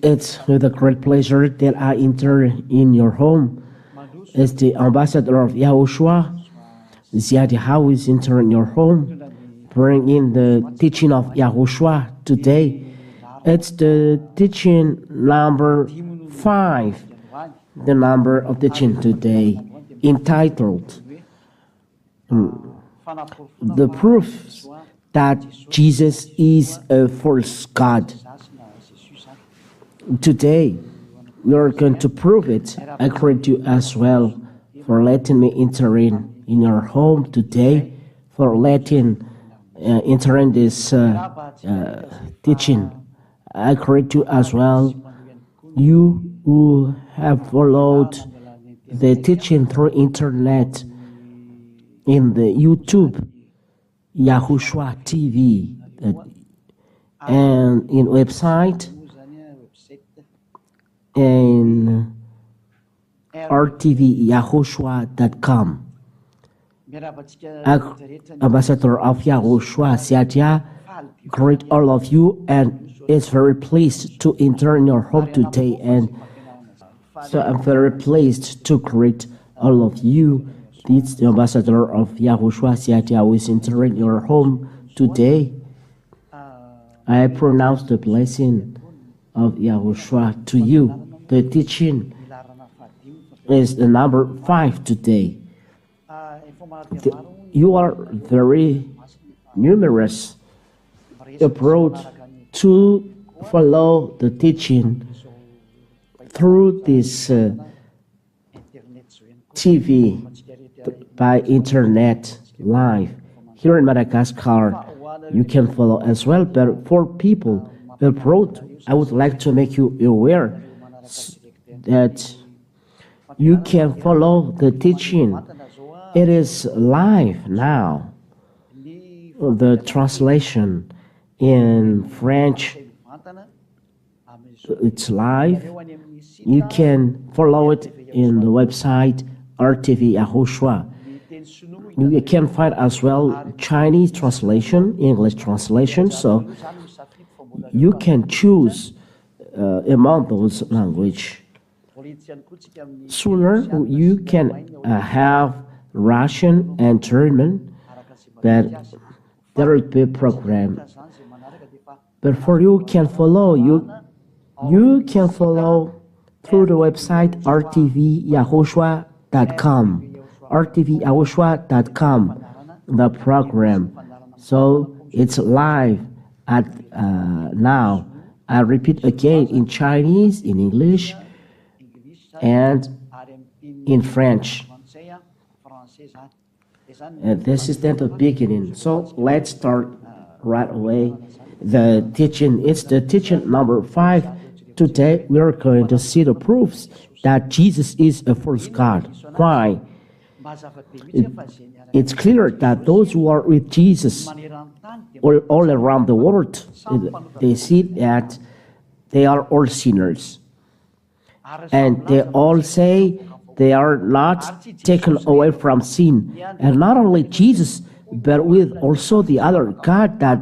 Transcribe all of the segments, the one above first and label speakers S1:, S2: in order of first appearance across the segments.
S1: It's with a great pleasure that I enter in your home as the ambassador of YAHOSHUAH. Ziadi How is entering your home, bring in the teaching of YAHOSHUAH today. It's the teaching number 5, the number of teaching today, entitled The Proofs that Jesus is a false God. Today, we are going to prove it. I greet you as well for letting me enter in your home today, for letting enter in this teaching. I greet you as well, you who have followed the teaching through internet in the YouTube, YAHOSHUAH TV, and in website, and rtvyahoshua.com. Ambassador of YAHOSHUAH, Siatia, greet all of you, and is very pleased to enter in your home today. And so I'm very pleased to greet all of you. This is the ambassador of YAHOSHUAH, Siatia, who is entering your home today. I pronounce the blessing of YAHOSHUAH to you. The teaching is the number 5 today. You are very numerous abroad to follow the teaching through this TV by internet live. Here in Madagascar, you can follow as well, but for people abroad, I would like to make you aware that you can follow the teaching. It is live now. The translation in French, it's live. You can follow it in the website RTV YAHOSHUAH. You can find as well Chinese translation, English translation, so you can choose among those languages. Sooner you can have Russian and German, but there will be a program. But for you can follow, you can follow through the website rtvyahoshua.com, rtvyahoshua.com, the program. So it's live at now. I repeat again, in Chinese, in English, and in French. And this is then the beginning. So let's start right away. The teaching, it's the teaching number 5. Today we are going to see the proofs that Jesus is a false God. Why? It's clear that those who are with Jesus all around the world, they see that they are all sinners. And they all say they are not taken away from sin. And not only Jesus, but with also the other God that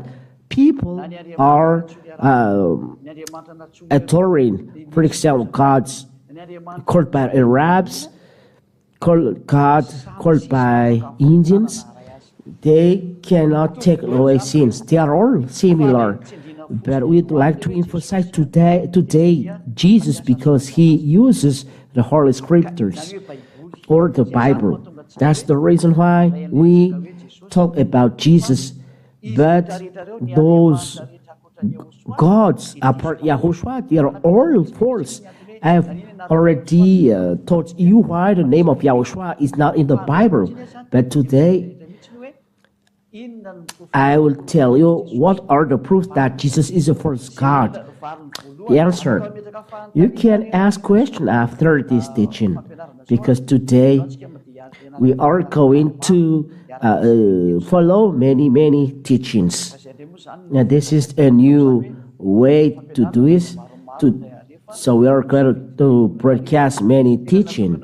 S1: people are adoring. For example, gods called by Arabs, called by Indians. They cannot take away sins. They are all similar. But we'd like to emphasize today Jesus, because he uses the Holy Scriptures or the Bible. That's the reason why we talk about Jesus. But those gods apart YAHOSHUAH, they are all false. I have already told you why the name of YAHOSHUAH is not in the Bible. But today I will tell you what are the proofs that Jesus is a false God. The answer, you can ask questions after this teaching, because today we are going to follow many teachings. Now, this is a new way to do it. So we are going to broadcast many teaching.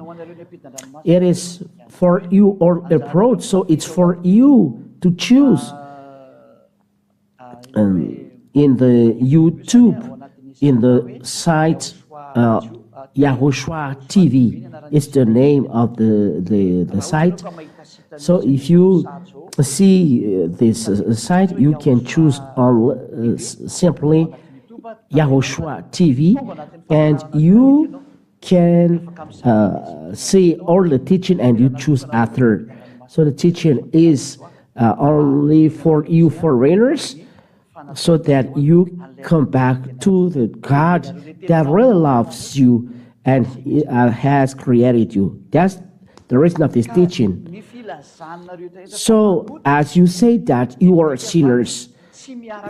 S1: It is for you all abroad, so it's for you to choose. In the YouTube, in the site YAHOSHUAH TV. It's the name of the site. So if you see this site, you can choose on simply YAHOSHUAH TV, and you can see all the teaching, and you choose after. So the teaching is only for you foreigners, so that you come back to the God that really loves you and has created you. That's the reason of this teaching. So as you say that you are sinners,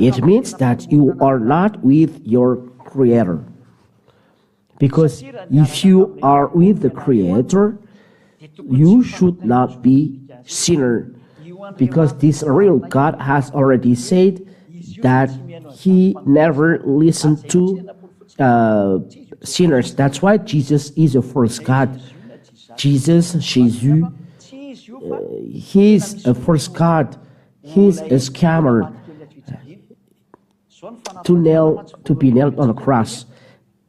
S1: it means that you are not with your Creator. Because if you are with the Creator, you should not be sinner. Because this real God has already said that He never listened to sinners. That's why Jesus is the first God. Jesus, Jésus, He's a first God. He's a scammer to be nailed on the cross.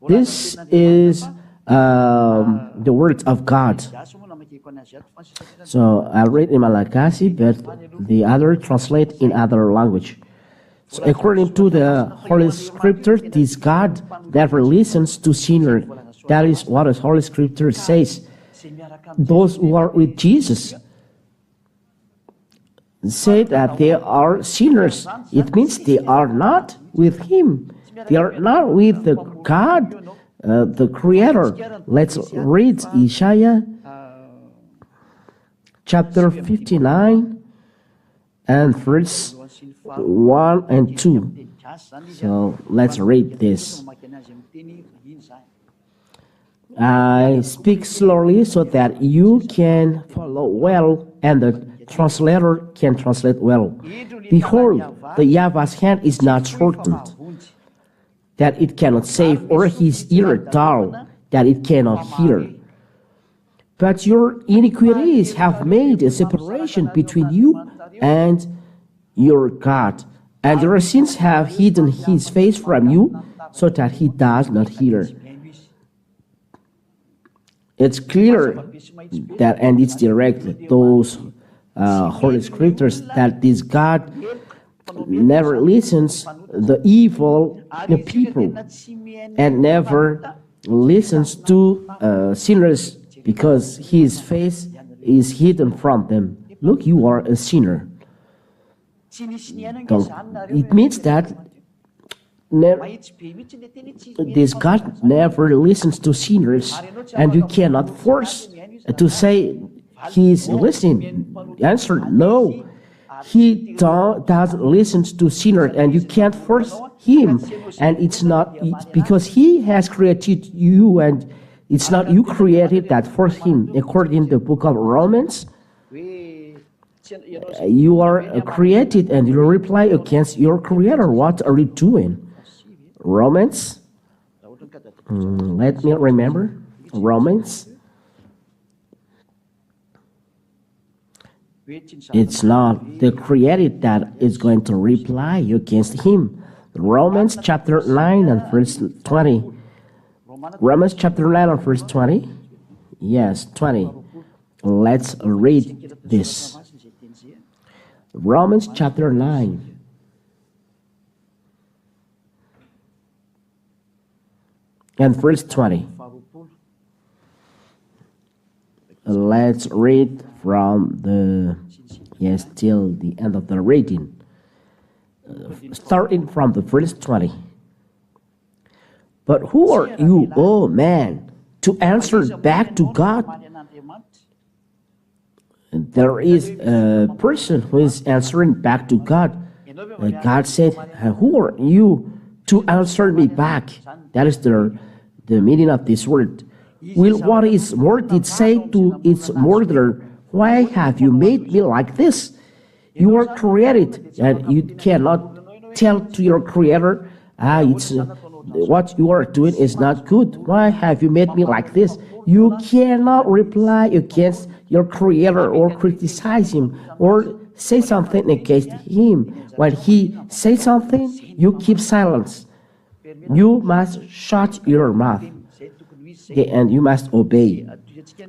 S1: This is the words of God. So I read in Malagasy, but the other translate in other language. So according to the Holy Scripture, this God never listens to sinners. That is what the Holy Scripture says. Those who are with Jesus say that they are sinners. It means they are not with Him. They are not with the God, the Creator. Let's read Isaiah chapter 59 and verse 1 and 2. So let's read this. I speak slowly so that you can follow well, and the translator can translate well. Behold, the Yahweh's hand is not shortened, that it cannot save, or His ear dull, that it cannot hear. But your iniquities have made a separation between you and your God, and your sins have hidden His face from you, so that He does not hear. It's clear that, and it's direct, those Holy Scriptures, that this God never listens the evil people and never listens to sinners, because His face is hidden from them. Look, you are a sinner. It means that this God never listens to sinners, and you cannot force to say He's listening. Answer, no. He doesn't listen to sinners, and you can't force Him. And it's not because He has created you, and it's not you created that force Him. According to the book of Romans, you are created and you reply against your Creator. What are you doing? Romans, let me remember, Romans. It's not the created that is going to reply against Him. Romans chapter 9 and verse 20. Romans chapter 9 and verse 20. Yes, 20. Let's read this. Romans chapter 9. And verse 20. Let's read from till the end of the reading. Starting from the verse 20. But who are you, oh man, to answer back to God? There is a person who is answering back to God. God said, who are you to answer me back? That is the meaning of this word. Will what his word did say to its murderer, why have you made me like this? You are created, and you cannot tell to your Creator, what you are doing is not good. Why have you made me like this? You cannot reply against your Creator or criticize Him or say something against Him. When He says something, you keep silence. you must shut your mouth, and you must obey.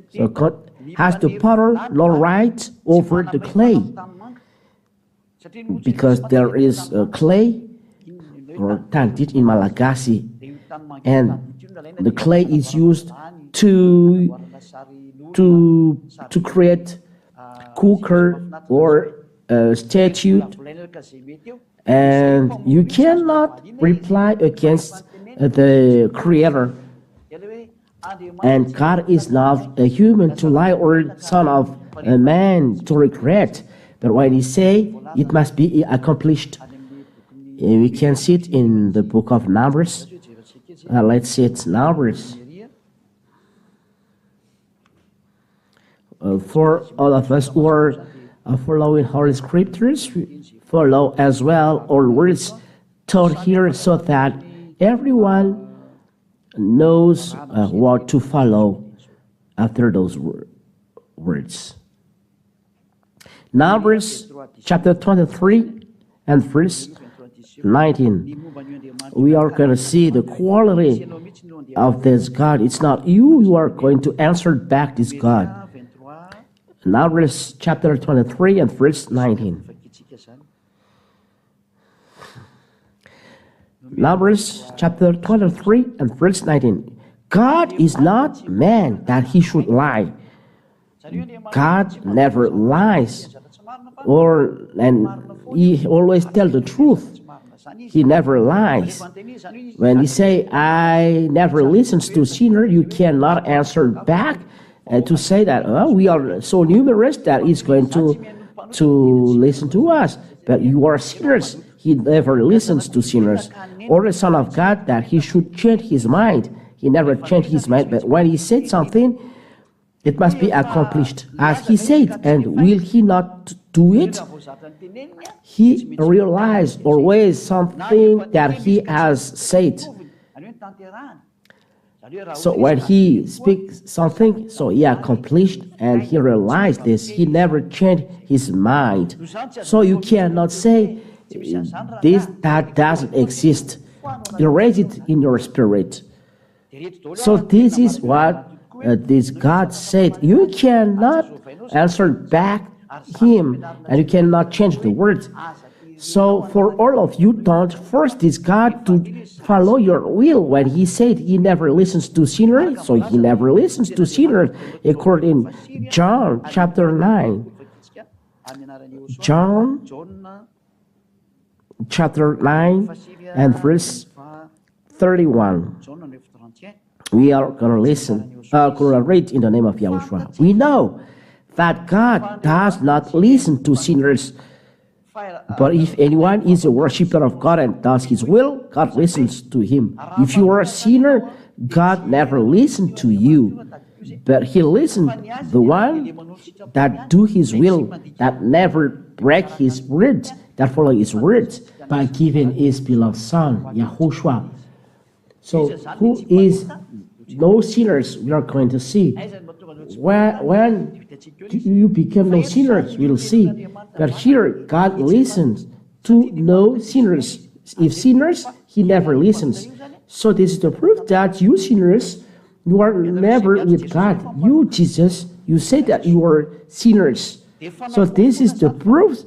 S1: So God has the power, no right over the clay, because there is a clay, or tantit in Malagasy, and the clay is used to create cooker or a statue, and you cannot reply against the Creator. And God is not a human to lie, or son of a man to regret. But when He say it must be accomplished, we can see it in the book of Numbers. Let's see it, Numbers. For all of us who are following Holy Scriptures, follow as well all words taught here, so that everyone knows what to follow after those words. Numbers chapter 23 and verse 19. We are going to see the quality of this God. It's not you who are going to answer back this God. Numbers chapter 23 and verse 19. Numbers chapter 23 and verse 19. God is not man that He should lie. God never lies, and He always tells the truth. He never lies. When He say, I never listens to sinner, you cannot answer back and to say that, oh, we are so numerous that He's going to listen to us. But you are sinners. He never listens to sinners. Or the Son of God that He should change His mind. He never changed His mind. But when He said something, it must be accomplished as He said. And will He not do it? He realized always something that He has said. So when He speaks something, so He accomplished, and He realized this. He never changed His mind. So you cannot say that doesn't exist. Erase it in your spirit. So this is what this God said. You cannot answer back Him, and you cannot change the words. So for all of you, don't force this God to follow your will. When He said He never listens to sinners, so He never listens to sinners, according to John chapter 9. John chapter 9 and verse 31. We are going to listen, going to read in the name of Yahushua. We know that God does not listen to sinners. But if anyone is a worshiper of God and does His will, God listens to him. If you are a sinner, God never listened to you. But He listened the one that do His will, that never break His words, that follow His words, by giving His beloved Son, Yahushua. So who is no sinners we are going to see. When you become no sinners, we'll see. But here, God listens to no sinners. If sinners, He never listens. So this is the proof that you sinners, you are never with God. You, Jesus, you say that you are sinners. So this is the proof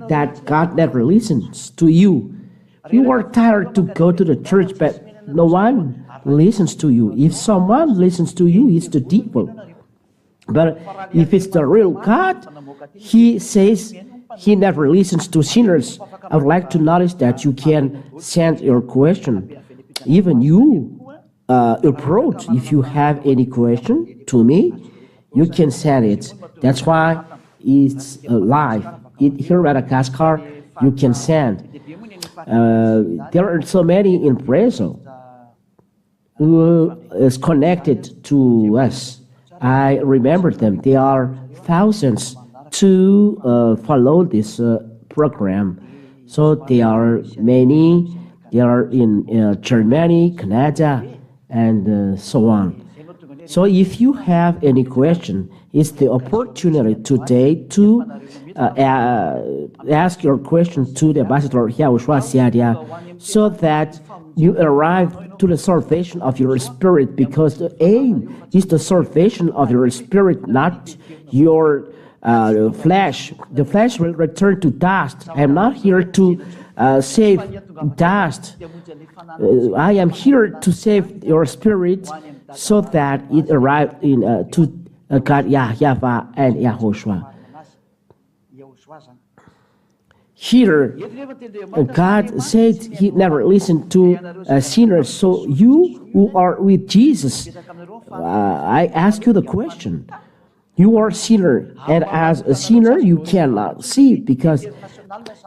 S1: that God never listens to you. You are tired to go to the church, but no one listens to you. If someone listens to you, it's the devil. But if it's the real God, He says He never listens to sinners. I would like to notice that you can send your question. Even you approach, if you have any question to me, you can send it. That's why it's live. Here in Madagascar, you can send. There are so many in Brazil who is connected to us. I remember them. There are thousands to follow this program. So there are many. They are in Germany, Canada, and so on. So if you have any question, it's the opportunity today to ask your question to the Ambassador YAHOSHUAH Siadia, so that you arrive to the salvation of your spirit, because the aim is the salvation of your spirit, not your flesh. The flesh will return to dust. I am not here to save dust. I am here to save your spirit so that it arrived to God, Yahweh, and Yahushua. Here, God said He never listened to sinners. So you who are with Jesus, I ask you the question. You are a sinner, and as a sinner, you cannot see, because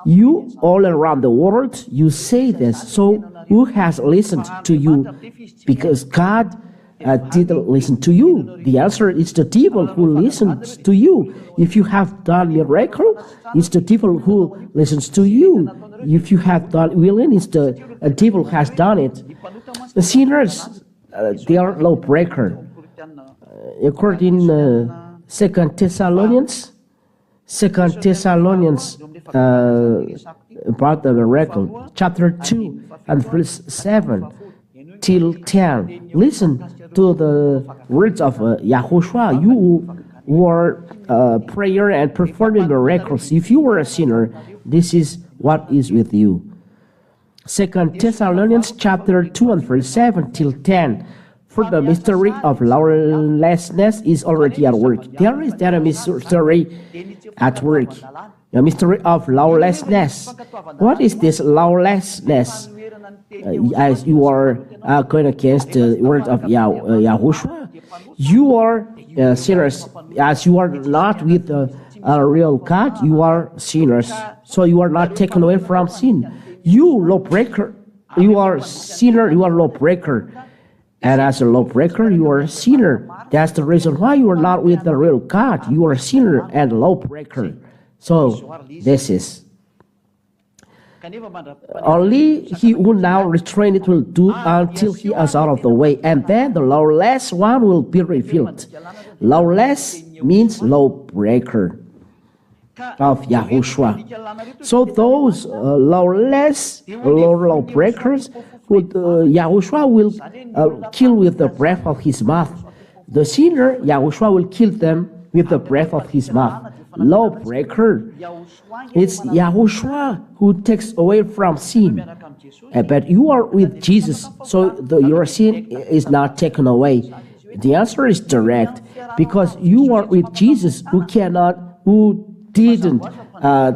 S1: you all around the world, you say this. So who has listened to you? Because God didn't listen to you. The answer is the devil who listens to you. If you have done miracle, it's the devil who listens to you. If you have done willing, it's the devil has done it. The sinners, they are lawbreaker. According to 2 Thessalonians about the miracle, chapter 2 and verse 7 till 10. Listen to the words of YAHOSHUAH. You were prayer and performing miracles. If you were a sinner, this is what is with you. 2 Thessalonians chapter 2 and verse 7 till 10. For the mystery of lawlessness is already at work. There is that mystery at work. The mystery of lawlessness. What is this lawlessness? As you are going against the word of YAHOSHUAH, you are sinners. As you are not with a real God, you are sinners. So you are not taken away from sin. You lawbreaker, you are sinner, you are lawbreaker. And as a lawbreaker, you are a sinner. That's the reason why you are not with the real God. You are a sinner and lawbreaker. So this is. Only he who now restrained will do until he is out of the way, and then the lawless one will be revealed. Lawless means lawbreaker of YAHOSHUAH. So those lawless lawbreakers, YAHOSHUAH will kill with the breath of his mouth. The sinner, YAHOSHUAH will kill them with the breath of his mouth. Lawbreaker, it's YAHOSHUAH who takes away from sin. But you are with Jesus, so your sin is not taken away. The answer is direct, because you are with Jesus who didn't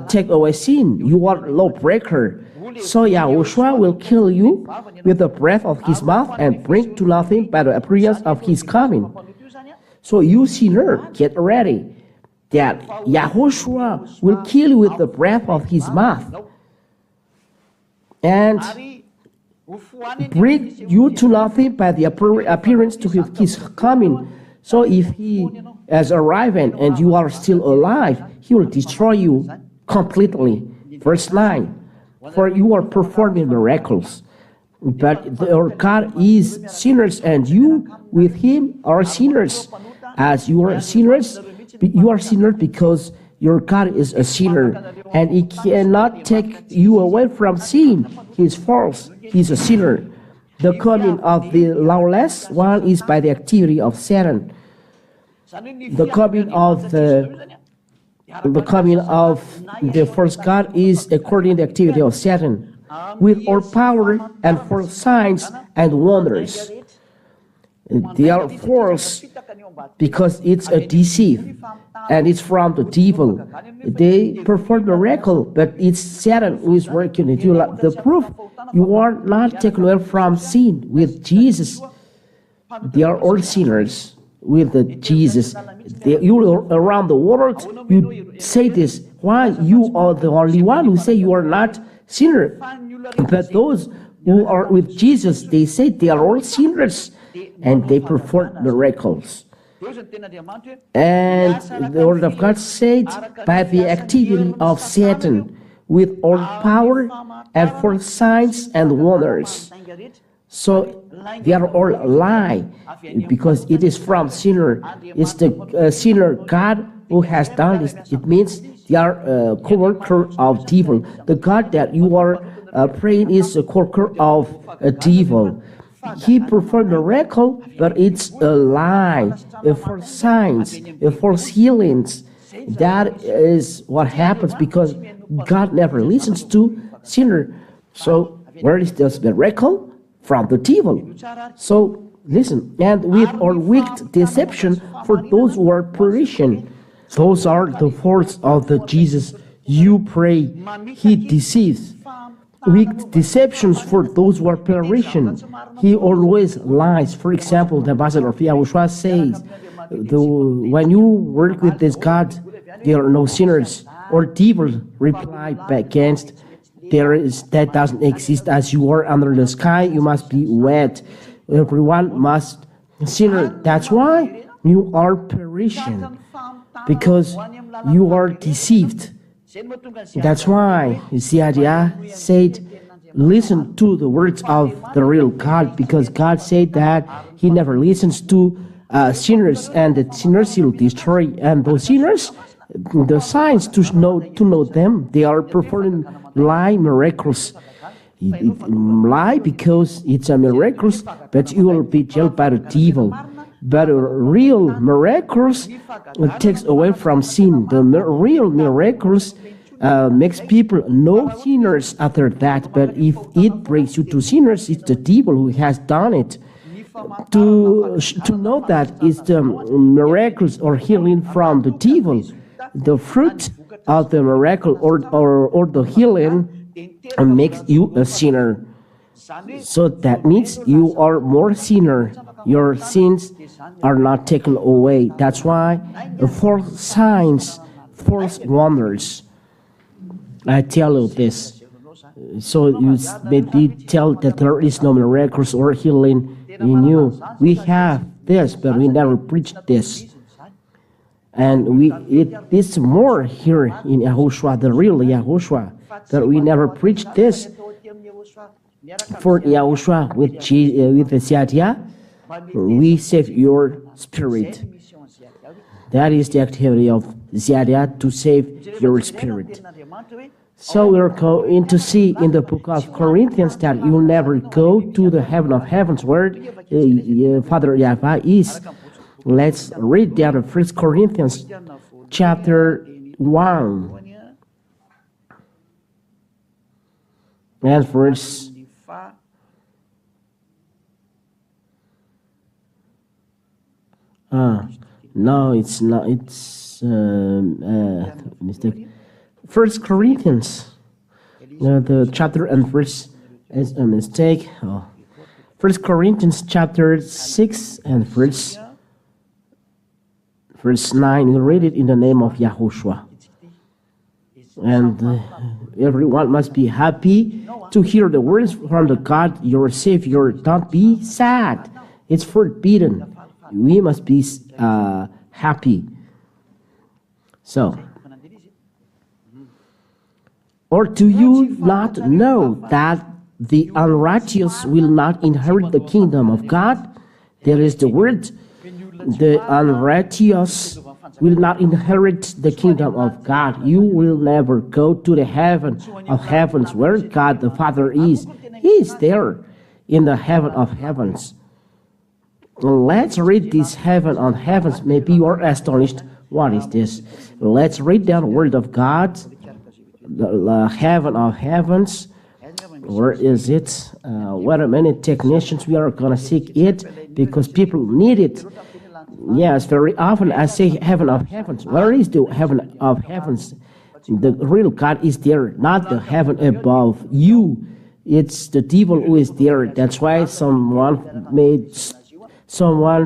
S1: take away sin. You are lawbreaker. So YAHOSHUAH will kill you with the breath of his mouth and bring to nothing by the appearance of his coming. So you sinner, get ready, that YAHOSHUAH will kill you with the breath of his mouth and bring you to nothing by the appearance to his coming. So if he has arrived and you are still alive, he will destroy you completely. Verse 9, for you are performing miracles, but your God is sinners, and you with him are sinners. As you are sinners, you are sinners because your God is a sinner, and he cannot take you away from sin. He is false. He is a sinner. The coming of the lawless one is by the activity of Satan. The coming of the first God is according to the activity of Satan, with all power and for signs and wonders. They are false because it's a deceit, and it's from the devil. They perform miracle, but it's Satan who is working it. The proof you are not taken away from sin with Jesus. They are all sinners with Jesus. You around the world, you say this. Why you are the only one who say you are not sinner? But those who are with Jesus, they say they are all sinners, and they perform miracles. And the word of God said, by the activity of Satan, with all power and for signs and wonders. So they are all a lie, because it is from sinner. It's the sinner God who has done this. It means They are co-worker of devil. The God that you are praying is a co-worker of devil. He performed a miracle, but it's a lie, false signs, false healings. That is what happens because God never listens to sinner. So where is this miracle? From the devil. So listen, and with or wicked deception for those who are perishing. Those are the faults of the Jesus you pray. He deceives. With deceptions for those who are perishing. He always lies. For example, the ambassador of YAHOSHUAH says, when you work with this God, there are no sinners. Or devil reply against, that doesn't exist. As you are under the sky, you must be wet. Everyone must sinner. That's why you are perishing, because you are deceived. That's why YAHOSHUAH said, listen to the words of the real God, because God said that He never listens to sinners, and the sinners He'll destroy. And those sinners, the signs to know them, they are performing lie miracles. Lie because it's a miracle, but you will be jailed by the devil. But real miracles takes away from sin. The real miracles makes people no sinners after that. But if it brings you to sinners, it's the devil who has done it. To know that it's the miracles or healing from the devil, the fruit of the miracle or the healing makes you a sinner. So that means you are more sinner. Your sins are not taken away. That's why false signs, false wonders. I tell you this. So you maybe tell that there is no miracles or healing in you. We have this, but we never preach this. And it is more here in YAHOSHUAH, the real YAHOSHUAH, that we never preach this. For YAHOSHUAH with the YAHOSHUAH, we save your spirit. That is the activity of YAHOSHUAH, to save your spirit. So we're going to see in the book of Corinthians that you'll never go to the heaven of heavens where Father Yahweh is. Let's read down 1 Corinthians chapter 1 and verse no, it's not. It's mistake. 1 Corinthians, the chapter and verse is a mistake. 1 Corinthians chapter 6 and verse 9. We read it in the name of YAHOSHUAH. And everyone must be happy to hear the words from the God, your Savior. Don't be sad. It's forbidden. We must be happy. So, or do you not know that the unrighteous will not inherit the kingdom of God? There is the word, the unrighteous will not inherit the kingdom of God. You will never go to the heaven of heavens where God the Father is. He is there in the heaven of heavens. Let's read this heaven on heavens. Maybe you are astonished. What is this? Let's read down the word of God. The heaven of heavens. Where is it? What are many technicians? We are going to seek it because people need it. Yes, very often I say heaven of heavens. Where is the heaven of heavens? The real God is there, not the heaven above you. It's the devil who is there. That's why someone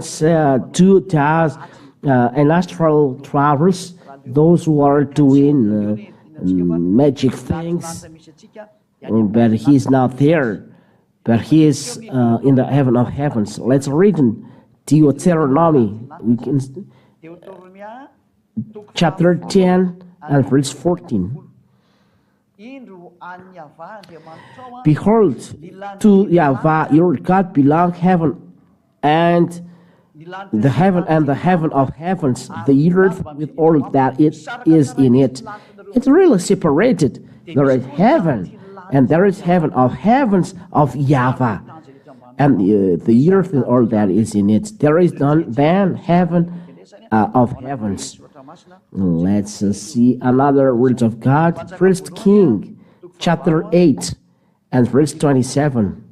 S1: said 2,000 and astral travels, those who are doing magic things, but he's not there, but he is in the heaven of heavens. Let's read in Deuteronomy, chapter 10 and verse 14. Behold, to Yahweh your God belong heaven and the heaven of heavens, the earth with all that it is in it. It's really separated. There is heaven, and there is heaven of heavens of Yahweh, and the earth and all that is in it. There is then heaven of heavens. Let's see another word of God. First King, chapter 8, and verse 27.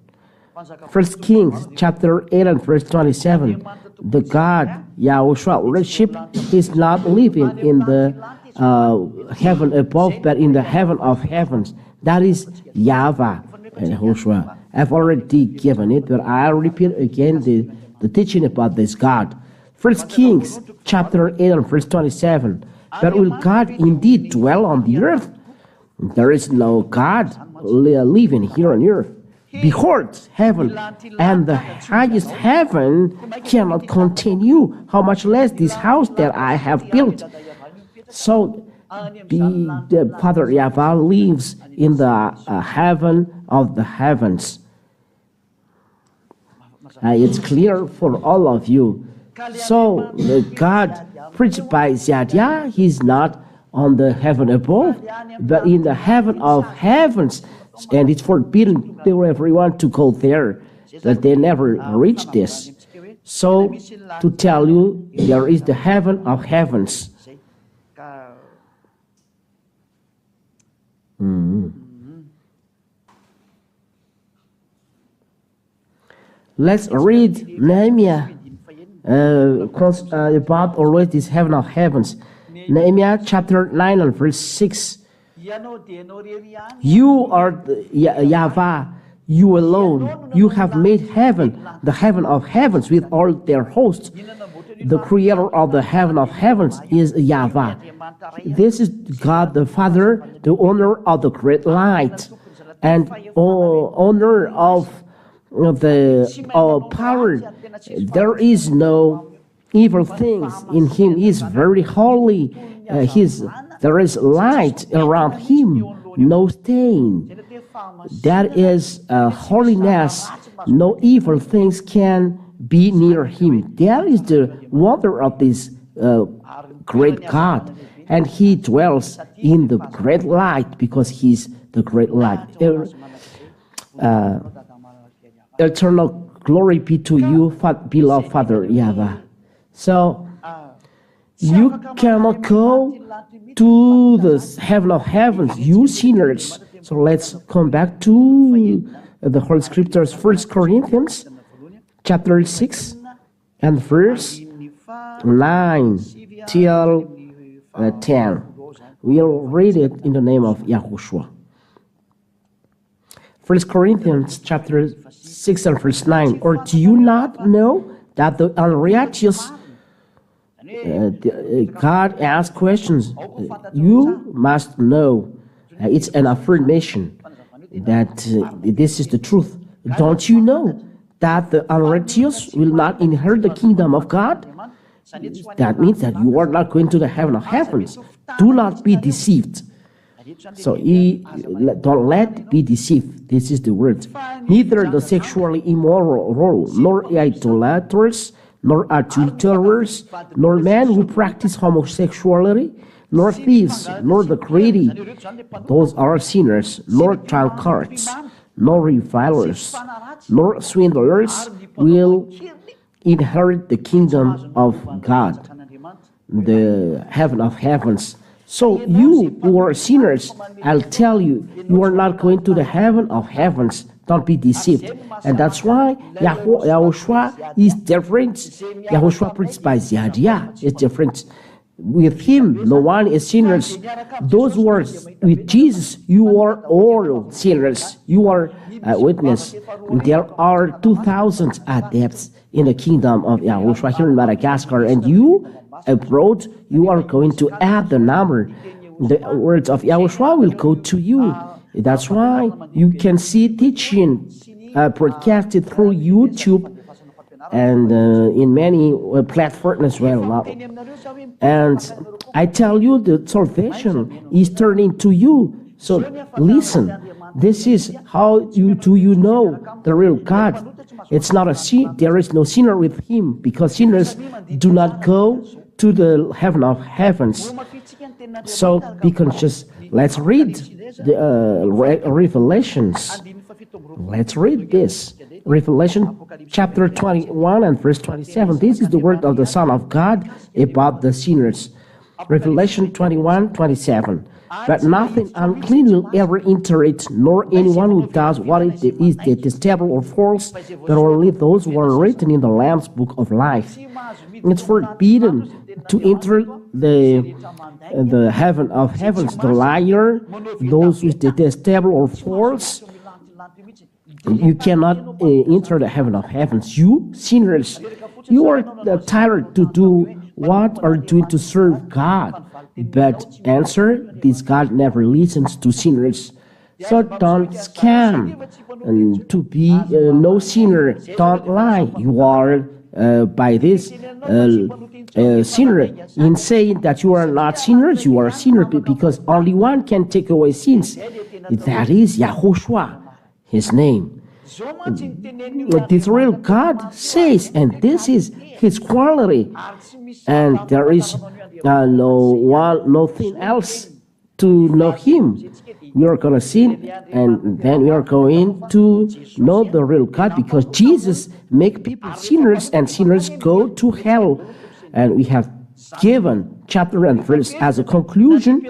S1: First Kings, chapter 8 and verse 27. The God YAHOSHUAH worship is not living in the heaven above, but in the heaven of heavens. That is Yahweh and YAHOSHUAH. I've already given it, but I'll repeat again the teaching about this God. First Kings, chapter 8 and verse 27. But will God indeed dwell on the earth? There is no God living here on earth. Behold, heaven and the highest heaven cannot contain you, how much less this house that I have built. So the Father Yahweh lives in the heaven of the heavens. It's clear for all of you. So the God preached by Zadiah, he's not on the heaven above, but in the heaven of heavens. And it's forbidden to everyone to go there, that they never reach this. So, to tell you, there is the heaven of heavens. Let's read Nehemiah about always this heaven of heavens. Nehemiah chapter 9 and verse 6. You are Yahweh, you alone. You have made heaven, the heaven of heavens, with all their hosts. The creator of the heaven of heavens is Yahweh. This is God the Father, the owner of the great light, and owner of the power. There is no evil things in him. He is very holy. There is light around him, no stain. That is holiness. No evil things can be near him. That is the wonder of this great God. And he dwells in the great light because he's the great light. Eternal glory be to you, beloved Father Yahweh. So, you cannot go to the heaven of heavens, you sinners. So let's come back to the Holy Scriptures, 1 Corinthians chapter 6 and verse 9 till 10. We'll read it in the name of YAHOSHUAH. 1 Corinthians chapter 6 and verse 9. Or do you not know that the unrighteous God asks questions? You must know. It's an affirmation that this is the truth. Don't you know that the unrighteous will not inherit the kingdom of God? That means that you are not going to the heaven of heavens. Do not be deceived. So don't let be deceived. This is the word. Neither the sexually immoral, nor idolaters, nor adulterers, nor men who practice homosexuality, nor thieves, nor the greedy, those are sinners, nor drunkards, nor revilers, nor swindlers will inherit the kingdom of God, the heaven of heavens. So you who are sinners, I'll tell you, you are not going to the heaven of heavens. Don't be deceived. And that's why YAHOSHUAH is different. YAHOSHUAH preached by Zadiah is different. With him, no one is sinners. Those words, with Jesus, you are all sinners. You are a witness. There are 2,000 adepts in the kingdom of YAHOSHUAH here in Madagascar, and you abroad, you are going to add the number. The words of YAHOSHUAH will go to you. That's why you can see teaching broadcasted through YouTube and in many platforms as well. And I tell you, the salvation is turning to you. So listen, this is how you know the real God. It's not a sin. There is no sinner with him, because sinners do not go to the heaven of heavens. So be conscious. Let's read the Revelations. Let's read this. Revelation chapter 21 and verse 27. This is the word of the Son of God about the sinners. Revelation 21:27. But nothing unclean will ever enter it, nor anyone who does what is detestable or false, but only those who are written in the Lamb's book of life. It's forbidden to enter the heaven of heavens, the liar, those who is detestable or false. You cannot enter the heaven of heavens. You sinners, you are tired to do what are doing to serve God. But answer, this God never listens to sinners. So don't scam. And to be no sinner, don't lie. You are by this sinner. In saying that you are not sinners, you are a sinner because only one can take away sins. That is YAHOSHUAH, his name. This real God says, and this is his quality, and there is nothing else to know him. We are going to sin, and then we are going to know the real God, because Jesus make people sinners, and sinners go to hell. And we have given chapter and verse as a conclusion.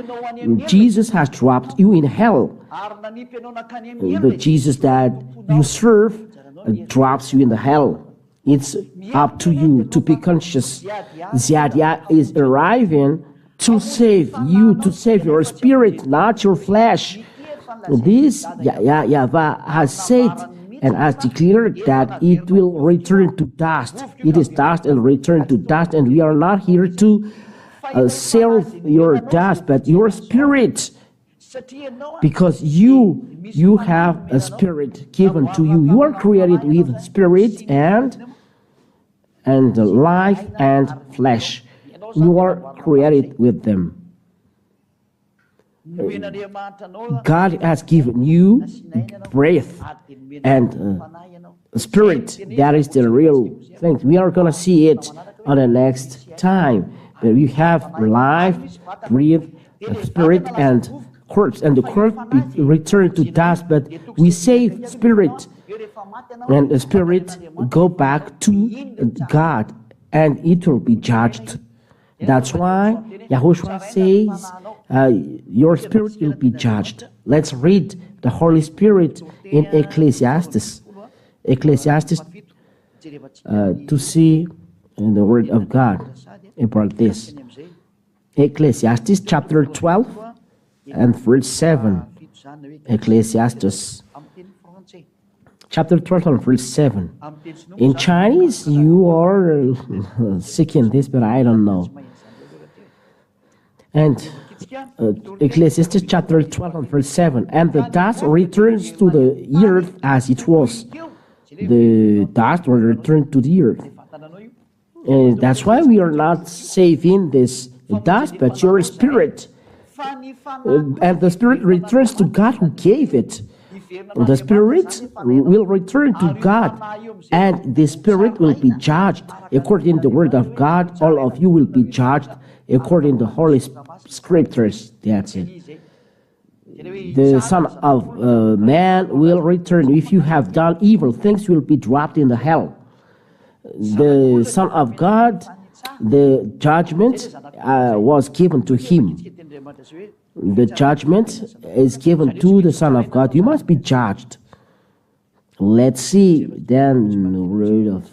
S1: Jesus has dropped you in hell. The Jesus that you serve drops you in the hell. It's up to you to be conscious that Yah is arriving to save you, to save your spirit, not your flesh. This Yahweh has said and has declared that it will return to dust. It is dust and return to dust, and we are not here to save your dust, but your spirit. Because you have a spirit given to you. You are created with spirit and life and flesh. You are created with them. God has given you breath and spirit. That is the real thing. We are going to see it on the next time. But we have life, breath, spirit, and corpse. And the corpse return to dust, but we save spirit. And the spirit go back to God, and it will be judged. That's why YAHOSHUAH says your spirit will be judged. Let's read the Holy Spirit in Ecclesiastes. Ecclesiastes to see in the Word of God about this. Ecclesiastes chapter 12 and verse 7. Ecclesiastes chapter 12 and verse 7. In Chinese, you are seeking this, but I don't know. And Ecclesiastes chapter 12 and verse 7. And the dust returns to the earth as it was. The dust will return to the earth. And that's why we are not saving this dust, but your spirit. And the spirit returns to God who gave it. The spirit will return to God, and the spirit will be judged. According to the word of God, all of you will be judged according to Holy Scriptures. That's it. The Son of Man will return. If you have done evil things, you will be dropped in the hell. The Son of God, the judgment was given to him. The judgment is given to the Son of God. You must be judged. Let's see then read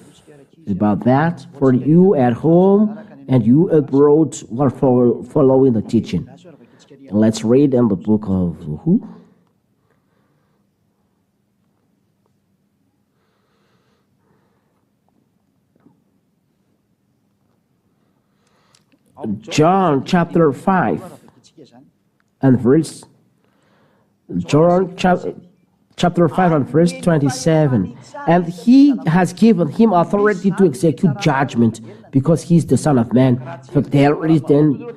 S1: about that for you at home and you abroad who are following the teaching. Let's read in the book of who? John chapter 5 and verse John chapter 5 and verse 27. And he has given him authority to execute judgment, because he is the Son of Man. So there is then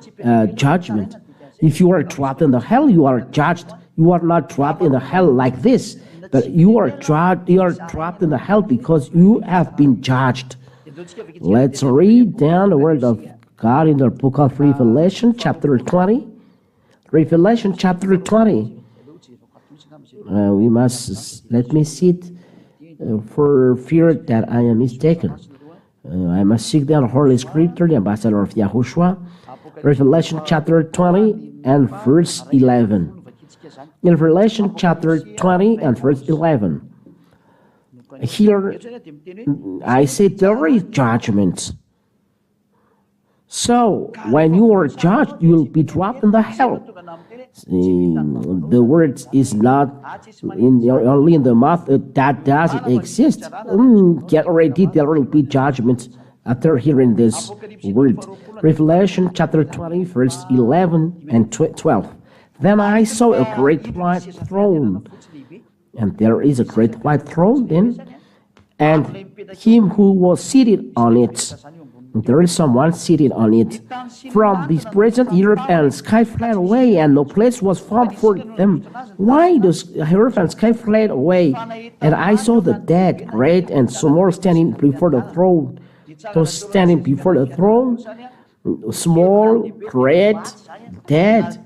S1: judgment. If you are trapped in the hell, you are judged. You are not trapped in the hell like this, but you are trapped in the hell because you have been judged. Let's read down the word of God in the book of Revelation, chapter 20. Revelation, chapter 20. We must, let me sit for fear that I am mistaken. I must seek the Holy Scripture, the ambassador of YAHOSHUAH. Revelation chapter 20 and verse 11. In Revelation chapter 20 and verse 11. Here, I say there is judgment. So, when you are judged, you will be dropped in the hell. The word is not only in the mouth, that doesn't exist. Get ready, there will be judgment after hearing this word. Revelation chapter 20, verse 11 and 12. Then I saw a great white throne, and there is a great white throne then, and him who was seated on it. There is someone seated on it. From this present earth and sky fled away, and no place was found for them. Why does earth and sky fled away? And I saw the dead, great and small, standing before the throne. Those standing before the throne, small, great, dead,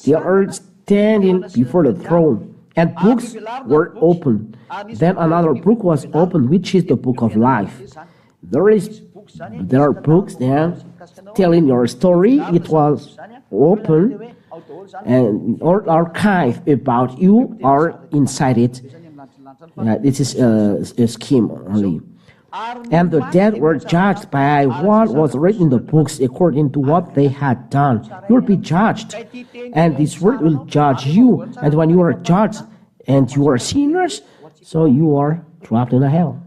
S1: they are standing before the throne. And books were opened. Then another book was opened, which is the book of life. There are books there telling your story. It was open, and all archive about you are inside it. This is a scheme only. And the dead were judged by what was written in the books according to what they had done. You will be judged, and this word will judge you. And when you are judged and you are sinners, so you are dropped in the hell.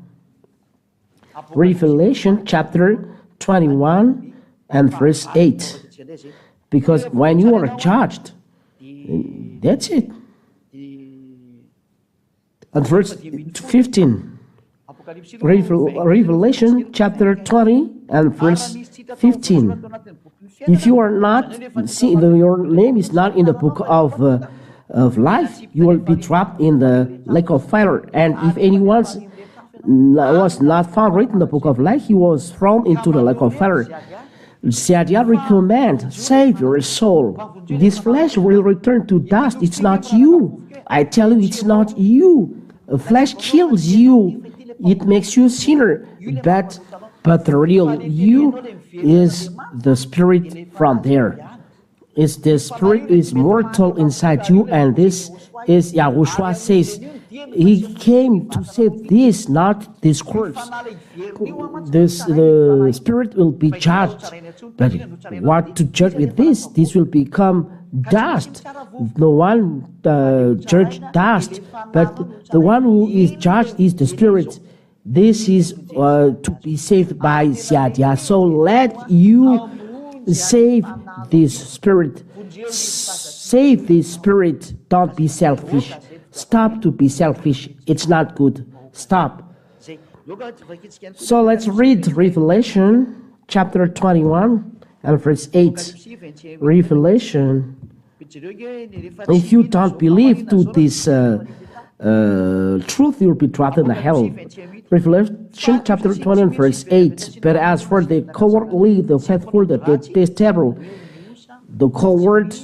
S1: Revelation chapter 21 and verse 8. Because when you are judged, that's it. And verse 15. Revelation chapter 20 and verse 15. If you are not, your name is not in the book of life, you will be dropped in the lake of fire. And if anyone was not found written in the book of life, he was thrown into the lake of fire. Sadia recommend, save your soul. This flesh will return to dust. It's not you. I tell you, it's not you. Flesh kills you. It makes you a sinner. But the real you is the spirit from there. It's the spirit is mortal inside you, and this is YAHOSHUAH says. He came to say this, not this corpse. The spirit will be judged. But what to judge with this? This will become dust. No one judge dust, but the one who is judged is the spirit. This is to be saved by Sadia. So let you save this spirit. Save this spirit. Don't be selfish. Stop to be selfish. It's not good. Stop. So let's read Revelation chapter 21 and verse 8. Revelation. If you don't believe to this truth, you'll be dropped in the hell. Revelation chapter 20 and verse 8. But as for the cowardly, the faithful, the detestable, the coward,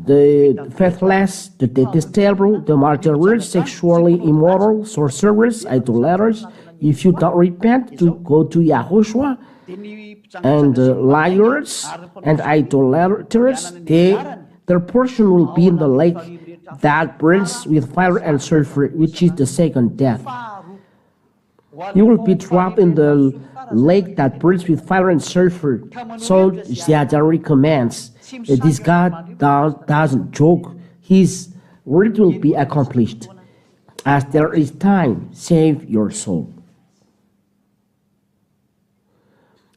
S1: the faithless, the detestable, the murderers, sexually immoral, sorcerers, idolaters, if you don't repent, to go to YAHOSHUAH, and liars and idolaters, their portion will be in the lake that burns with fire and sulfur, which is the second death. You will be dropped in the lake that burns with fire and sulfur. So Yahweh recommends that this God doesn't joke. His word will be accomplished. As there is time, save your soul.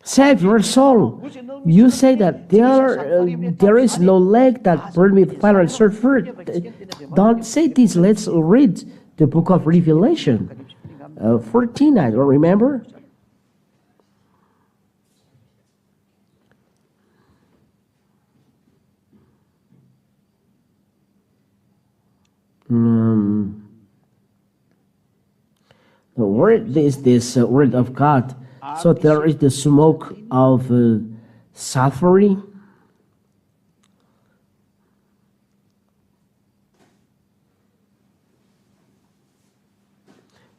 S1: Save your soul. You say that there is no lake that burns with fire and sulfur. Don't say this. Let's read the book of Revelation. 14, I don't remember. The word is this word of God. So there is the smoke of suffering.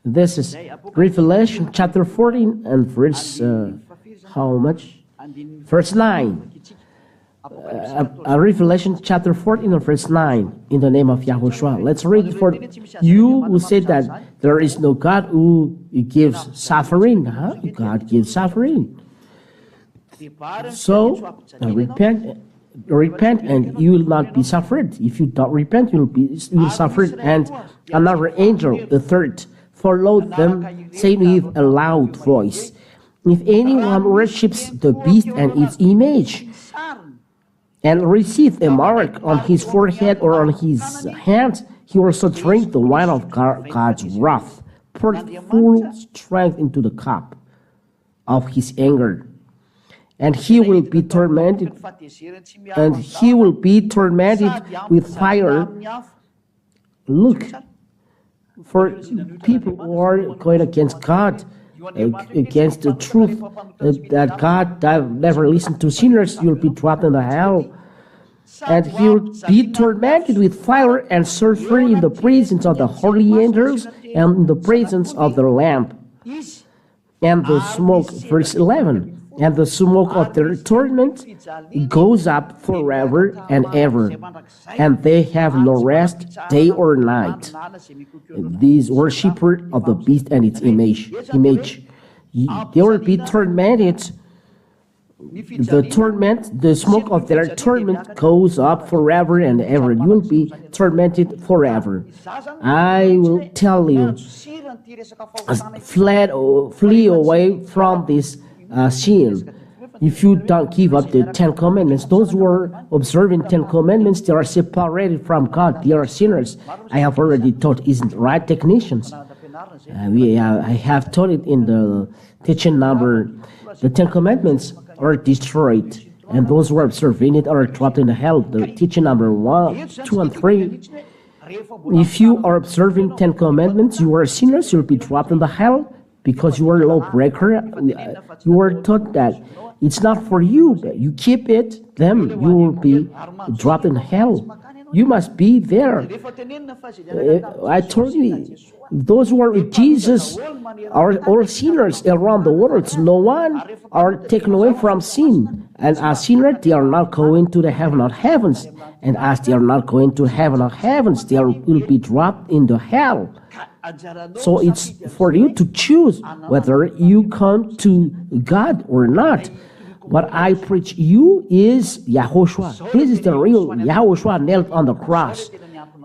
S1: This is Revelation chapter 14 and verse, how much? Verse 9. Revelation chapter 14 and verse 9, in the name of Yahushua. Let's read for you who said that there is no God who gives suffering. Huh? God gives suffering. So, repent and you will not be suffered. If you don't repent, you will suffer. And another angel, the third, followed them, saying with a loud voice, if anyone worships the beast and its image, and receive a mark on his forehead or on his hand, he will also drink the wine of God's wrath, pour full strength into the cup of his anger. And he will be tormented, with fire. Look, for people who are going against God, against the truth, that God never listened to sinners, you'll be dropped in the hell. And he will be tormented with fire and sulfur in the presence of the holy angels and in the presence of the Lamb. And the smoke, verse 11, and the smoke of their torment goes up forever and ever, and they have no rest day or night. These worshippers of the beast and its image, they will be tormented. The smoke of their torment goes up forever and ever. You will be tormented forever. I will tell you, flee away from this sin. If you don't give up the 10 Commandments, those who are observing 10 Commandments, they are separated from God. They are sinners. I have already taught, isn't right, technicians? I have taught it in the teaching number. The 10 Commandments are destroyed, and those who are observing it are trapped in the hell. The teaching number 1, 2, and 3. If you are observing 10 Commandments, you are sinners, you'll be trapped in the hell. Because you are a lawbreaker, you were taught that it's not for you, but you keep it, then you will be dropped in hell. You must be there. I told you, those who are with Jesus are all sinners around the world. No one are taken away from sin. And as sinners, they are not going to the heaven of heavens. And as they are not going to heaven of heavens, they will be dropped into hell. So it's for you to choose whether you come to God or not. What I preach you is YAHOSHUAH. This is the real YAHOSHUAH nailed on the cross.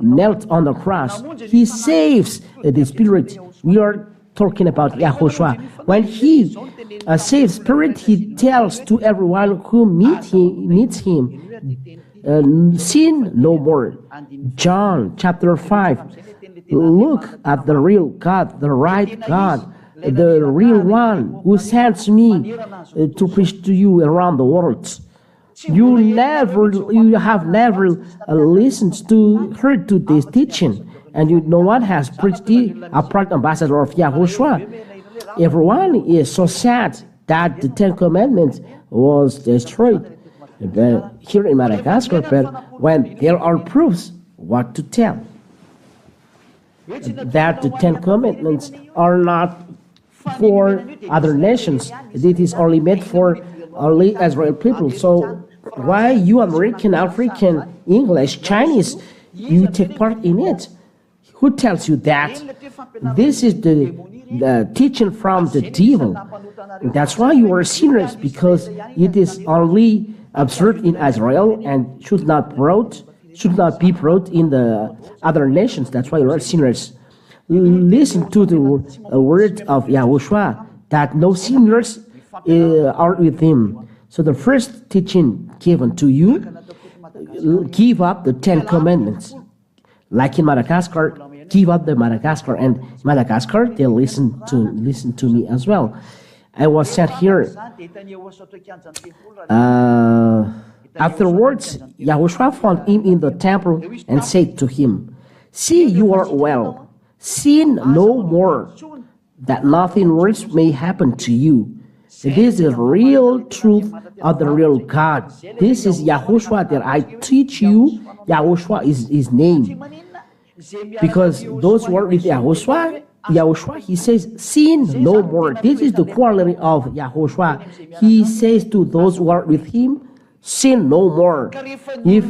S1: Nailed on the cross. He saves the spirit. We are talking about YAHOSHUAH. When he saves spirit, he tells to everyone who meets him, sin no more. John chapter 5. Look at the real God, the right God, the real one who sends me to preach to you around the world. You have never heard to this teaching, and no one has preached the upright ambassador of YAHOSHUAH. Everyone is so sad that the 10 Commandments was destroyed. But here in Madagascar, when there are proofs, what to tell? That the 10 Commandments are not for other nations. It is only meant for only Israel people. So why you American, African, English, Chinese, you take part in it? Who tells you that? This is the teaching from the devil. That's why you are sinners, because it is only observed in Israel and should not be brought in the other nations. That's why you are sinners. Listen to the word of YAHOSHUAH, that no sinners are with him. So the first teaching given to you, give up the 10 Commandments. Like in Madagascar, give up the Madagascar. And Madagascar, they listen to me as well. I was sent here. Afterwards, YAHOSHUAH found him in the temple and said to him, see, you are well. Sin no more, that nothing worse may happen to you. This is real truth of the real God. This is Yahushua that I teach you. Yahushua is his name. Because those who are with Yahushua, he says, sin no more. This is the quality of Yahushua. He says to those who are with him, sin no more. If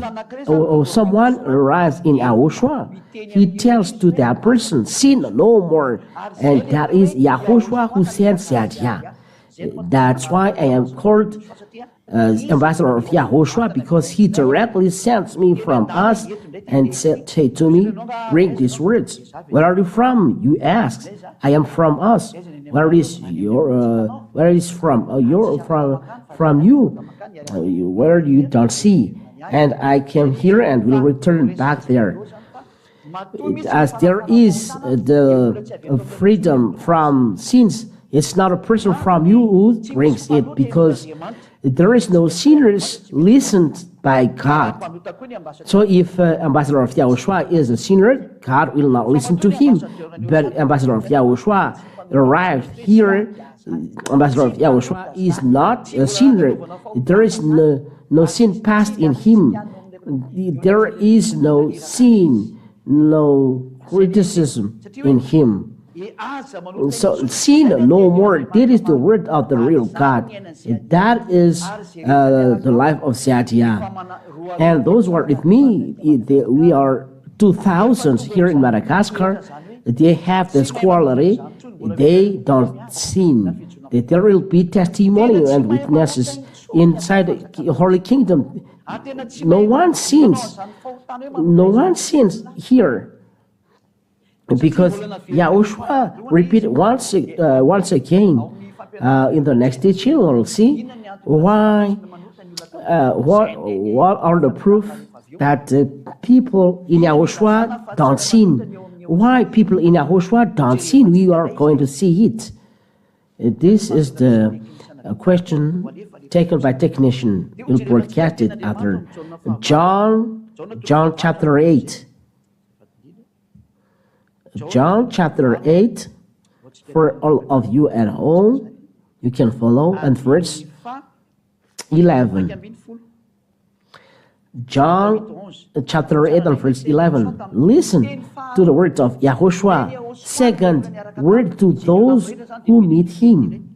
S1: someone arrives in Yahushua, he tells to that person, sin no more. And that is Yahushua who sends Yadia. That's why I am called ambassador of Yahushua, because he directly sends me from us and say to me, bring these words. Where are you from? You ask. I am from us. Where is from you? Where you don't see. And I came here and will return back there. As there is the freedom from sins, it's not a person from you who brings it, because there is no sinners listened by God. So if ambassador of Yahushua is a sinner, God will not listen to him. But ambassador of Yahushua arrived here, ambassador of Yahushua is not a sinner. There is no sin past in him. There is no sin, no criticism in him. So sin no more. That is the word of the real God. That is the life of Satya. And those who are with me, we are 2,000 here in Madagascar. They have this quality. They don't sin. There will be testimony and witnesses inside the Holy Kingdom. No one sins. No one sins here. Because Yahushua repeated once again in the next teaching, we'll see why. What are the proof that people in Yahushua don't sin? Why people in Yahushua don't sin? We are going to see it. This is the question taken by technician. We'll broadcast it after John chapter 8. John chapter 8, for all of you at home, you can follow, and verse 11. John chapter 8 and verse 11. Listen to the words of Yahushua. Second word to those who meet him.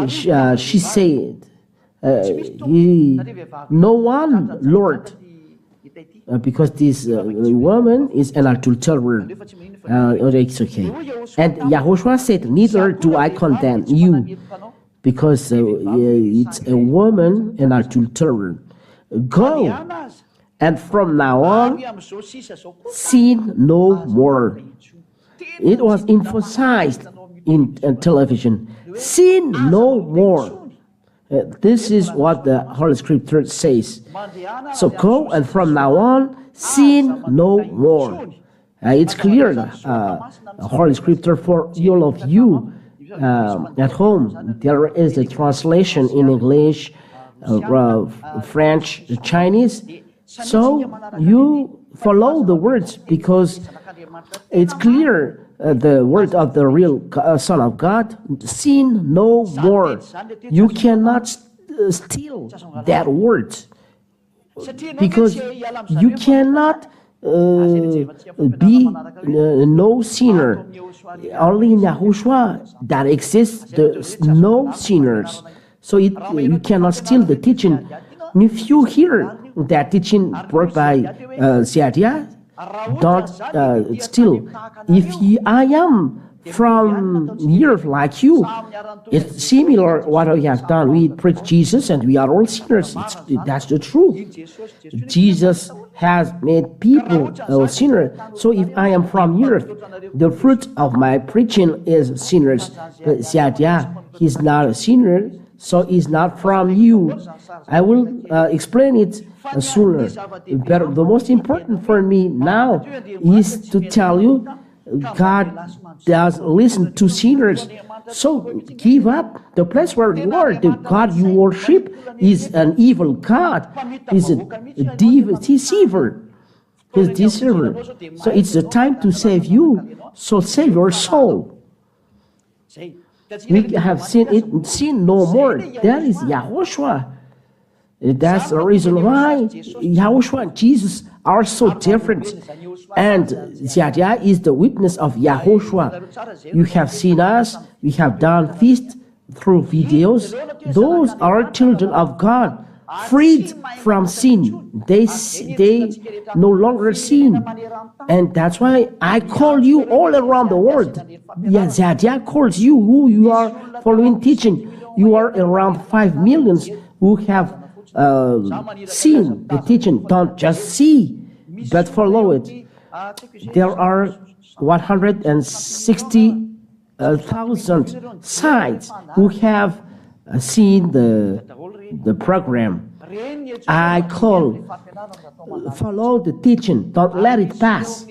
S1: She said, no one, Lord, because this woman is an adulterer. It's okay. And Yahushua said, neither do I condemn you, because it's a woman, an adulterer. Go, and from now on, sin no more. It was emphasized in television. Sin no more. This is what the Holy Scripture says. So go, and from now on, sin no more. It's clear, Holy Scripture for all of you at home. There is a translation in English, French, Chinese. So you follow the words, because it's clear. The word of the real Son of God, sin no more. You cannot steal that word, because you cannot be no sinner. Only in Yahushua that exists no sinners. So you cannot steal the teaching. If you hear that teaching brought by Satya, don't steal. If I am from here like you, it's similar what we have done. We preach Jesus and we are all sinners. That's the truth. Jesus has made people sinners. So if I am from here, the fruit of my preaching is sinners. But Satya, he's not a sinner, so he's not from you. I will explain it sooner. But the most important for me now is to tell you, God does listen to sinners. So give up the place where you are. The God you worship is an evil God. He's a deceiver. He's a deceiver. So it's the time to save you. So save your soul. We have seen it, seen no more. That is Yahushua. That's the reason why Yahushua and Jesus are so different. And Ziadia is the witness of Yahushua. You have seen us, we have done feast through videos. Those are children of God, freed from sin. They no longer sin. And that's why I call you all around the world. Ziadia calls you who you are following teaching. You are around 5 million who have seen the teaching. Don't just see, but follow it. There are 160,000 sites who have seen the program. I call, follow the teaching, don't let it pass.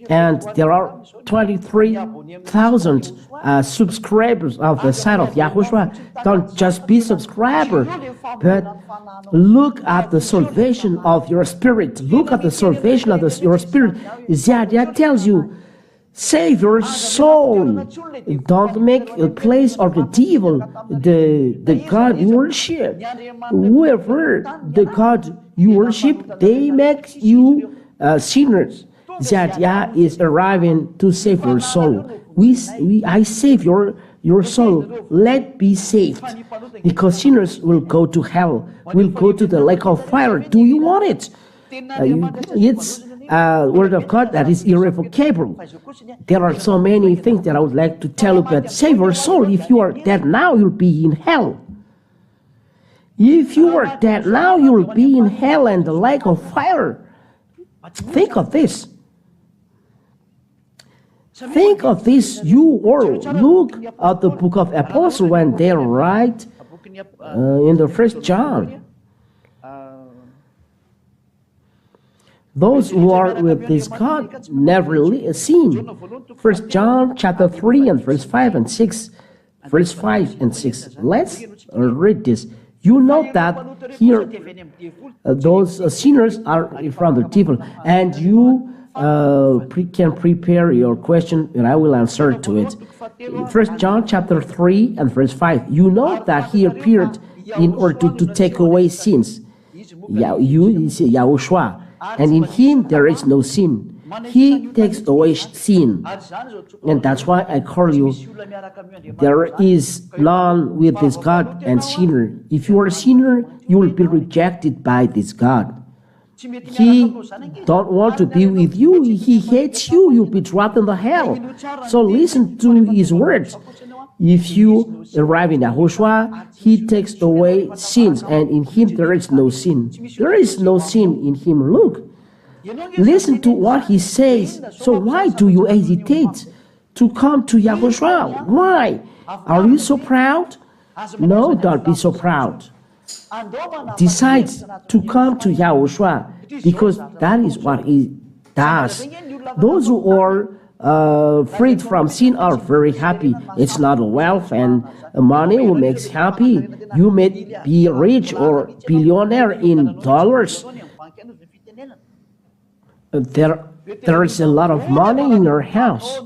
S1: And there are 23,000 subscribers of the site of Yahushua. Don't just be subscriber, but look at the salvation of your spirit. Look at the salvation of your spirit. Ziadia tells you, save your soul. Don't make a place of the devil the God you worship. Whoever the God you worship, they make you sinners. Ziadia is arriving to save your soul. I save your soul. Let be saved. Because sinners will go to hell, will go to the lake of fire. Do you want it? It's word of God that is irrevocable. There are so many things that I would like to tell you, but save your soul. If you are dead now, you'll be in hell. If you are dead now, you'll be in hell and the lake of fire. Think of this. Think of this, you world. Look at the book of Apostles when they write in the 1 John. Those who are with this God never seen. 1 John chapter 3 and verse 5 and 6. Verse 5 and 6. Let's read this. You know that here those sinners are from the devil, and you can prepare your question and I will answer to it. 1 John chapter 3 and verse 5. You know that he appeared in order to take away sins. Yahushua. And in him there is no sin. He takes away sin. And that's why I call you. There is none with this God and sinner. If you are a sinner, you will be rejected by this God. He don't want to be with you. He hates you. You'll be dropped in the hell. So listen to his words. If you arrive in Yahushua, he takes away sins, and in him there is no sin. There is no sin in him. Look. Listen to what he says. So why do you hesitate to come to Yahushua? Why? Are you so proud? No, don't be so proud. Decide to come to Yahushua, because that is what he does. Those who are freed from sin are very happy. It's not wealth and money who makes happy. You may be rich or billionaire in dollars. There is a lot of money in your house.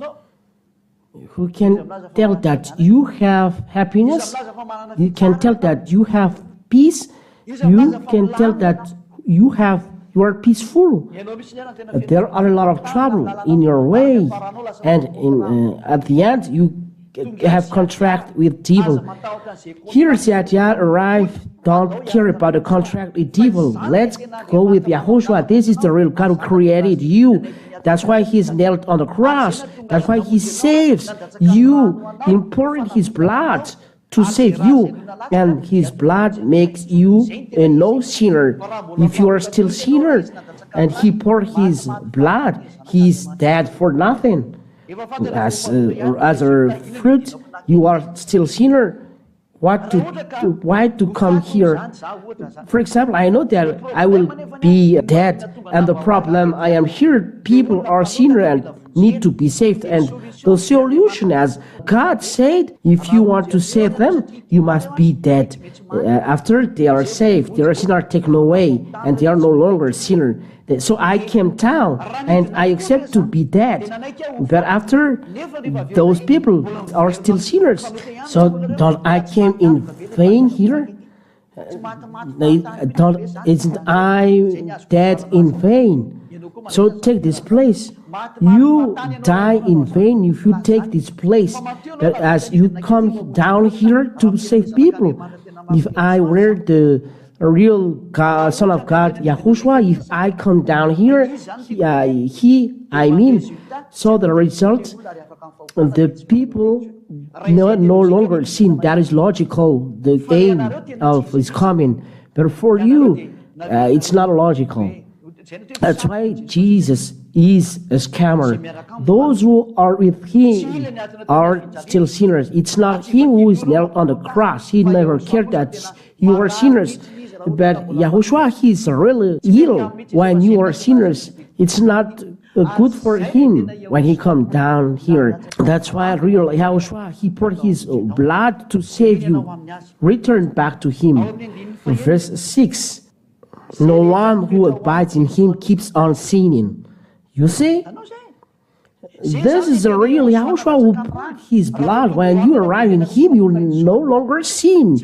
S1: Who can tell that you have happiness? You can tell that you have peace. You can tell that you are peaceful. There are a lot of trouble in your way, and at the end you have contract with devil. Here Ziadia arrived. Don't care about the contract with devil. Let's go with Yahushua. This is the real God who created you. That's why he's nailed on the cross. That's why he saves you, pouring his blood to save you. And his blood makes you a no sinner. If you are still sinner and he poured his blood, he's dead for nothing. As a fruit, you are still sinner. Why to come here? For example, I know that I will be dead, and the problem I am here, people are sinner and need to be saved. And the solution, as God said, if you want to save them, you must be dead. After they are saved, their sin are taken away, and they are no longer sinner. So I came down, and I accept to be dead. But after, those people are still sinners. So don't I came in vain here? Isn't I dead in vain? So take this place. You die in vain if you take this place. But as you come down here to save people, if I were the real God, Son of God, Yahushua, if I come down here, so the result, the people no longer sin. That is logical, the aim of his coming. But for you, it's not logical. That's why Jesus is a scammer. Those who are with him are still sinners. It's not him who is nailed on the cross. He never cared that you are sinners. But Yahushua, he is really ill when you are sinners. It's not good for him when he come down here. That's why real Yahushua, he poured his blood to save you. Return back to him. Verse 6. No one who abides in him keeps on sinning. You see? This is the real Yahushua who poured his blood. When you arrive in him, you no longer sin.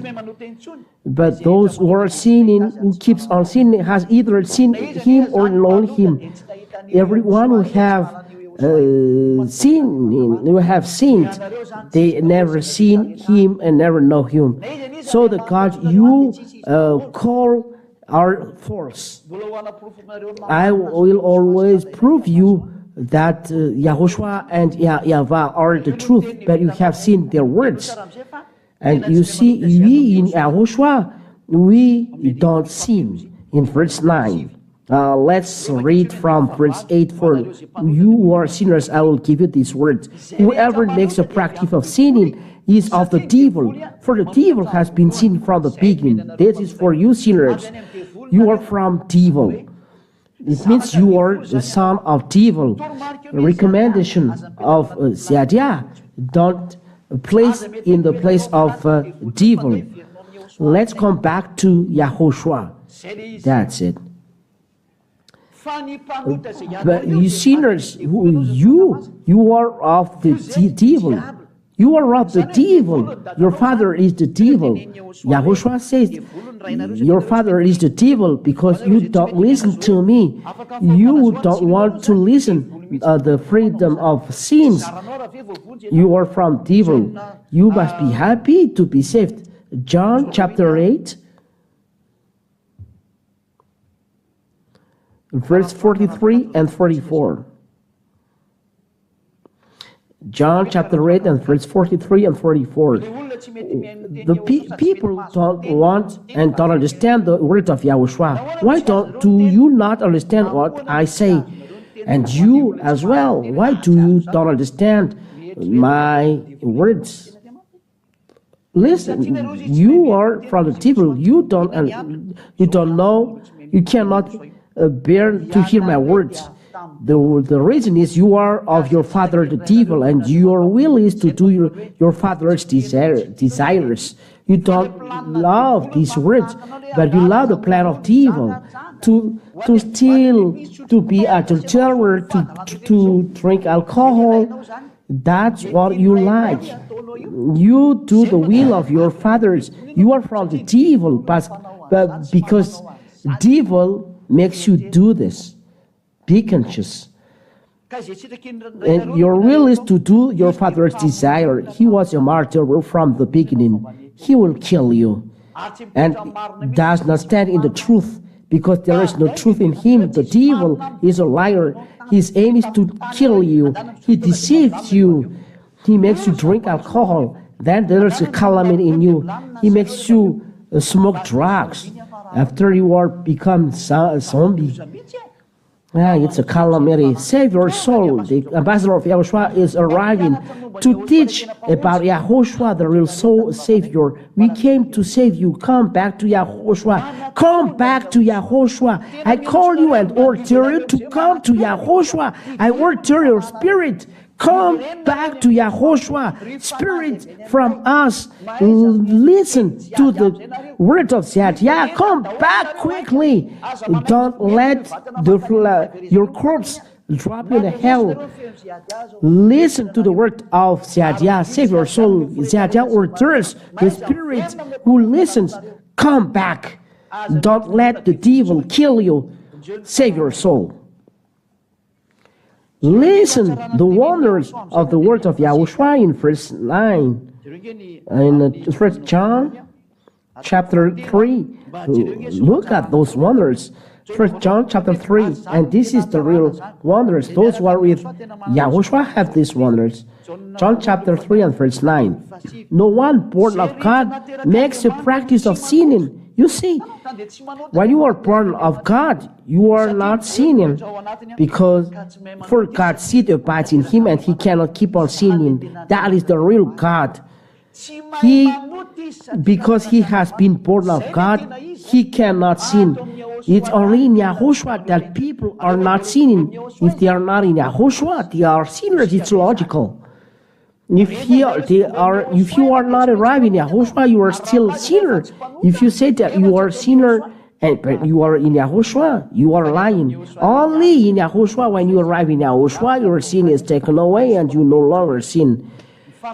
S1: But those who are sinning, who keeps on sinning, has either seen him or known him. Everyone who have sinned, they never seen him and never know him. So the God you call are false. I will always prove you that Yahushua and Yahweh are the truth, but you have seen their words. And you see, we in Yahushua, we don't sin. In verse 9. Let's read from verse 8. For you who are sinners, I will give you these words. Whoever makes a practice of sinning is of the devil, for the devil has been sinning from the beginning. This is for you sinners. You are from devil. It means you are the son of devil. The recommendation of Ziadia, don't place in the place of devil. Let's come back to Yahushua. That's it. But you sinners, you are of the devil. You are of the devil. Your father is the devil. Yahushua says, your father is the devil because you don't listen to me. You don't want to listen the freedom of sins. You are from devil. You must be happy to be saved. John chapter 8. Verse 43 and 44. John chapter 8 and verse 43 and 44. The people don't want and don't understand the words of Yahushua. Why do you not understand what I say? And you as well, why do you don't understand my words? Listen, you are from the devil. You don't know. You cannot bear to hear my words. The reason is you are of your father the devil, and your will is to do your father's desires. You don't love these words, but you love the plan of the evil, to steal, to be adulterer, to drink alcohol. That's what you like. You do the will of your fathers. You are from the devil, but because devil makes you do this. Be conscious. And your will is to do your father's desire. He was a martyr from the beginning. He will kill you. And does not stand in the truth, because there is no truth in him. The devil is a liar. His aim is to kill you. He deceives you. He makes you drink alcohol. Then there is a calamity in you. He makes you smoke drugs. After you are become a zombie. It's a calamity. Save your soul. The ambassador of Yahushua is arriving to teach about Yahushua, the real soul Savior. We came to save you. Come back to Yahushua. Come back to Yahushua. I call you and order you to come to Yahushua. I order your spirit. Come back to Yahushua. Spirit from us. Listen to the word of Yahweh. Come back quickly. Don't let your corpse drop in the hell. Listen to the word of Yahweh. Save your soul. Yahweh orders the spirit who listens. Come back. Don't let the devil kill you. Save your soul. Listen the wonders of the word of Yahushua in verse 9. In 1 John chapter 3. Look at those wonders. 1 John chapter 3. And this is the real wonders. Those who are with Yahushua have these wonders. John chapter 3 and verse 9. No one born of God makes a practice of sinning. You see, when you are born of God, you are not sinning, because for God's seed abides in him and he cannot keep on sinning. That is the real God. Because he has been born of God, he cannot sin. It's only in Yahushua that people are not sinning. If they are not in Yahushua, they are sinners. It's logical. If you are not arrived in Yahushua, you are still a sinner. If you say that you are a sinner, but you are in Yahushua, you are lying. Only in Yahushua, when you arrive in Yahushua, your sin is taken away and you no longer sin.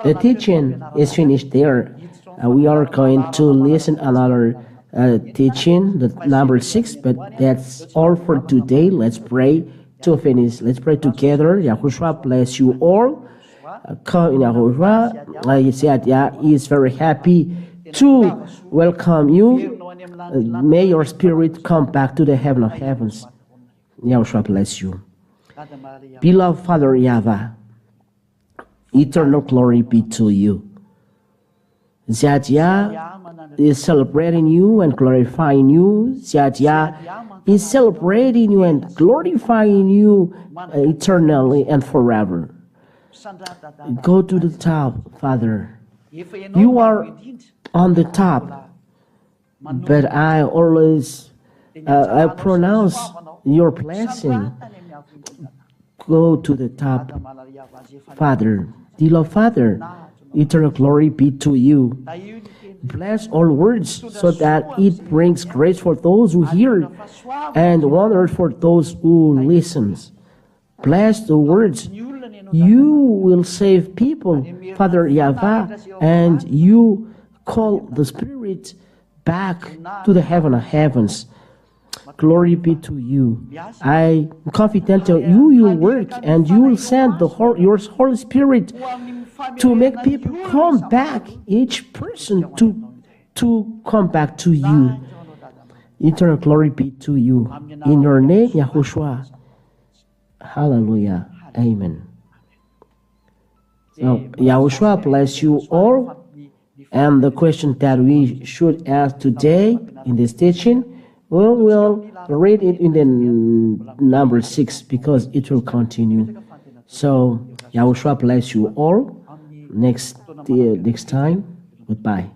S1: The teaching is finished there. We are going to listen another teaching, the number 6, but that's all for today. Let's pray to finish. Let's pray together. Yahushua bless you all. Come in Yahushua. He said, he is very happy to welcome you. May your spirit come back to the heaven of heavens. Yahushua bless you. Beloved Father Yahweh, eternal glory be to you. Yah is celebrating you and glorifying you. Yah is celebrating you and glorifying you eternally and forever. Go to the top, Father. You are on the top, but I always I pronounce your blessing. Go to the top, Father. Dear Father, eternal glory be to you. Bless all words so that it brings grace for those who hear and wonder for those who listen. Bless the words. You will save people, Father Yahweh, and you call the Spirit back to the heaven of heavens. Glory be to you. I am confident that you will work and you will send your Holy Spirit to make people come back, each person to come back to you. Eternal glory be to you. In your name, Yahushua. Hallelujah. Amen. So, Yahushua bless you all. And the question that we should ask today in this teaching, we'll read it in the number 6 because it will continue. So, Yahushua bless you all. Next time, goodbye.